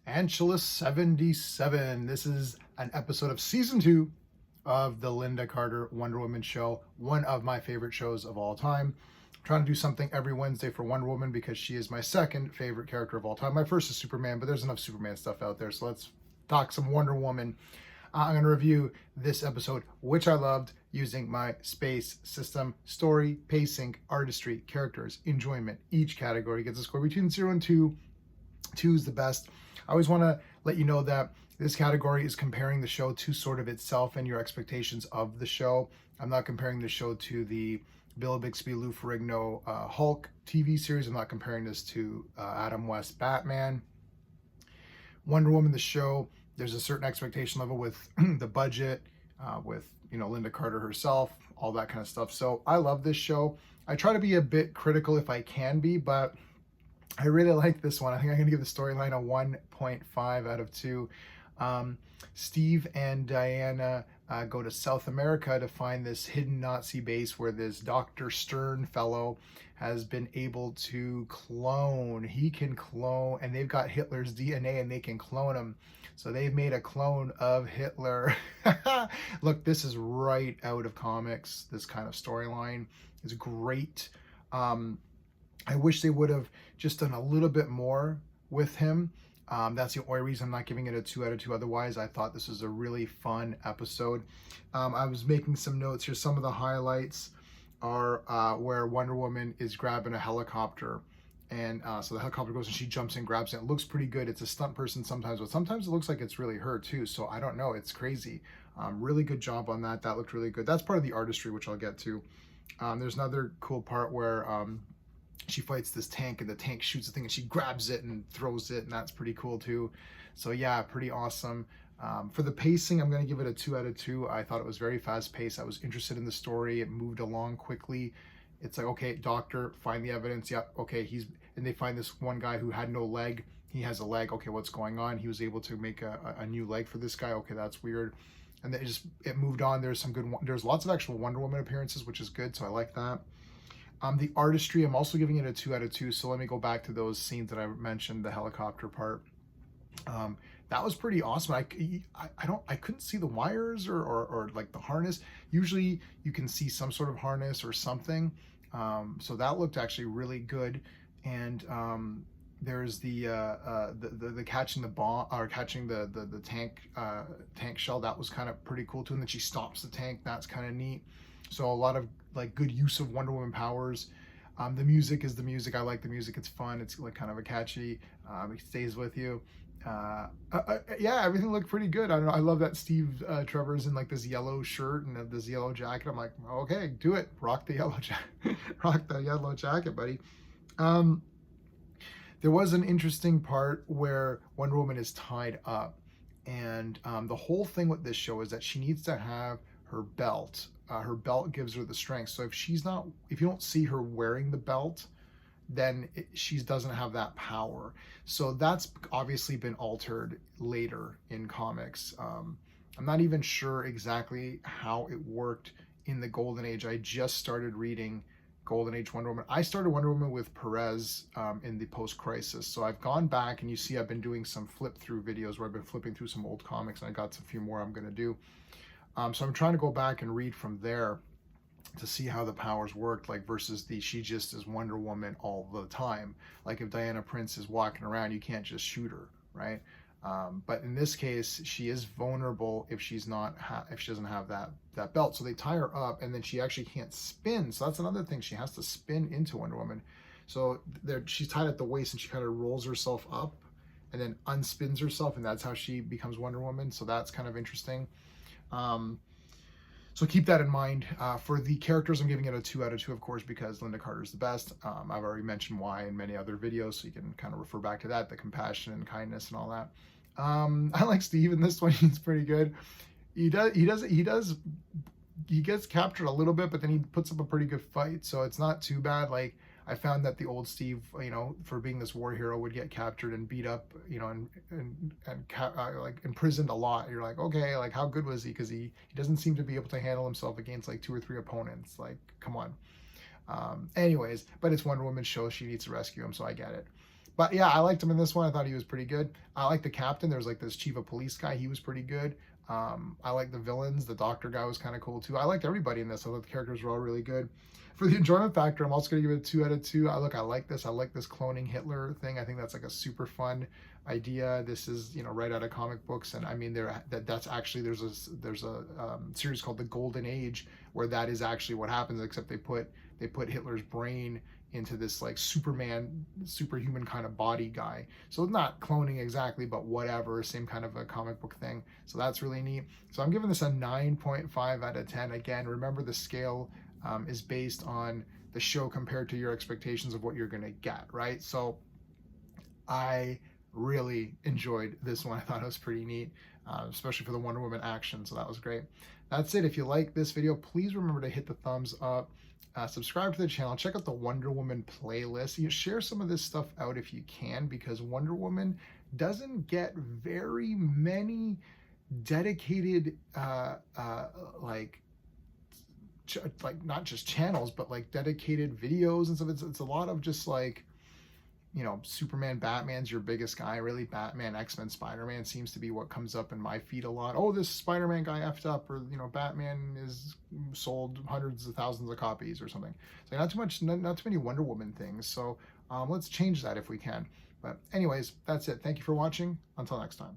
Anschluss 77. This is an episode of season 2 of the Linda Carter Wonder Woman show, one of my favorite shows of all time. I'm trying to do something every Wednesday for Wonder Woman because she is my second favorite character of all time. My first is Superman, but there's enough Superman stuff out there, so let's talk some Wonder Woman. I'm going to review this episode, which I loved, using my space system: story, pacing, artistry, characters, enjoyment. Each category gets a score between 0 and 2. 2 is the best. I always want to let you know that this category is comparing the show to sort of itself and your expectations of the show. I'm not comparing the show to the Bill Bixby, Lou Ferrigno Hulk TV series. I'm not comparing this to Adam West Batman. Wonder Woman, the show, there's a certain expectation level with the budget, with Linda Carter herself, all that kind of stuff. So I love this show. I try to be a bit critical if I can be, but I really like this one. I think I'm going to give the storyline a 1.5 out of 2. Steve and Diana go to South America to find this hidden Nazi base where this Dr. Stern fellow has been able to clone. He can clone, and they've got Hitler's DNA and they can clone him. So they've made a clone of Hitler. Look, this is right out of comics. This kind of storyline is great. I wish they would have just done a little bit more with him. That's the only reason I'm not giving it a 2 out of 2. Otherwise, I thought this was a really fun episode. I was making some notes here. Some of the highlights are where Wonder Woman is grabbing a helicopter. And so the helicopter goes and she jumps in, grabs it. It looks pretty good. It's a stunt person sometimes, but sometimes it looks like it's really her too. So I don't know. It's crazy. Really good job on that. That looked really good. That's part of the artistry, which I'll get to. There's another cool part where she fights this tank and the tank shoots the thing and she grabs it and throws it, and that's pretty cool too. So yeah, pretty awesome. For the pacing, I'm going to give it a 2 out of 2. I thought it was very fast paced. I was interested in the story. It moved along quickly. It's like, okay, doctor, find the evidence. Yep, okay, and they find this one guy who had no leg. He has a leg. Okay, what's going on? He was able to make a new leg for this guy. Okay, that's weird. And then it moved on. There's lots of actual Wonder Woman appearances, which is good. So I like that. The artistry, I'm also giving it a 2 out of 2. So let me go back to those scenes that I mentioned, the helicopter part. That was pretty awesome. I couldn't see the wires or like the harness. Usually you can see some sort of harness or something. So that looked actually really good. And there's the catching the bomb, or catching the tank shell. That was kind of pretty cool too. And then she stops the tank. That's kind of neat. So a lot of like good use of Wonder Woman powers. The music is the music. I like the music. It's fun. It's like kind of a catchy. It stays with you. Yeah, everything looked pretty good. I don't know. I love that Steve Trevor's in like this yellow shirt and this yellow jacket. I'm like, okay, do it. Rock the yellow jacket. Rock the yellow jacket, buddy. There was an interesting part where Wonder Woman is tied up, and the whole thing with this show is that she needs to have her belt. Her belt gives her the strength. So if you don't see her wearing the belt, then she doesn't have that power. So that's obviously been altered later in comics. I'm not even sure exactly how it worked in the Golden Age. I just started reading Golden Age Wonder Woman. I started Wonder Woman with Perez in the post-crisis. So I've gone back, and you see I've been doing some flip-through videos where I've been flipping through some old comics, and I got a few more I'm going to do. So I'm trying to go back and read from there to see how the powers worked, like versus she just is Wonder Woman all the time. Like if Diana Prince is walking around, you can't just shoot her, right? But in this case, she is vulnerable if she doesn't have that belt. So they tie her up, and then she actually can't spin. So that's another thing. She has to spin into Wonder Woman. So she's tied at the waist, and she kind of rolls herself up and then unspins herself, and that's how she becomes Wonder Woman. So that's kind of interesting. So keep that in mind. For the characters, I'm giving it a 2 out of 2, of course, because Linda Carter is the best. I've already mentioned why in many other videos, so you can kind of refer back to that, the compassion and kindness and all that. I like Steve in this one. He's pretty good. He gets captured a little bit, but then he puts up a pretty good fight, so it's not too bad. Like, I found that the old Steve, for being this war hero, would get captured and beat up, and like imprisoned a lot. You're like, okay, like how good was he? Because he doesn't seem to be able to handle himself against like 2 or 3 opponents. Like, come on. Anyways, but it's Wonder Woman's show. She needs to rescue him, so I get it. But yeah, I liked him in this one. I thought he was pretty good. I like the captain. There's like this chief of police guy. He was pretty good. I like the villains. The doctor guy was kind of cool too. I liked everybody in this. I thought the characters were all really good. For the enjoyment factor, I'm also going to give it a 2 out of 2. I like this. I like this cloning Hitler thing. I think that's like a super fun idea. This is, you know, right out of comic books, and I mean, that's actually there's a series called The Golden Age where that is actually what happens. Except they put Hitler's brain into this like superhuman kind of body guy. So not cloning exactly, but whatever, same kind of a comic book thing. So that's really neat. So I'm giving this a 9.5 out of 10. Again, remember the scale is based on the show compared to your expectations of what you're going to get, right? So I really enjoyed this one. I thought it was pretty neat, especially for the Wonder Woman action. So that was great. That's it. If you like this video, please remember to hit the thumbs up. Subscribe to the channel. Check out the Wonder Woman playlist. You share some of this stuff out if you can, because Wonder Woman doesn't get very many dedicated like not just channels, but like dedicated videos and stuff. It's a lot of just like, you know, Superman, Batman's your biggest guy, really. Batman, X-Men, Spider-Man seems to be what comes up in my feed a lot. Oh, this Spider-Man guy effed up, or, you know, Batman is sold hundreds of thousands of copies or something. So not too many Wonder Woman things. So let's change that if we can. But anyways, that's it. Thank you for watching. Until next time.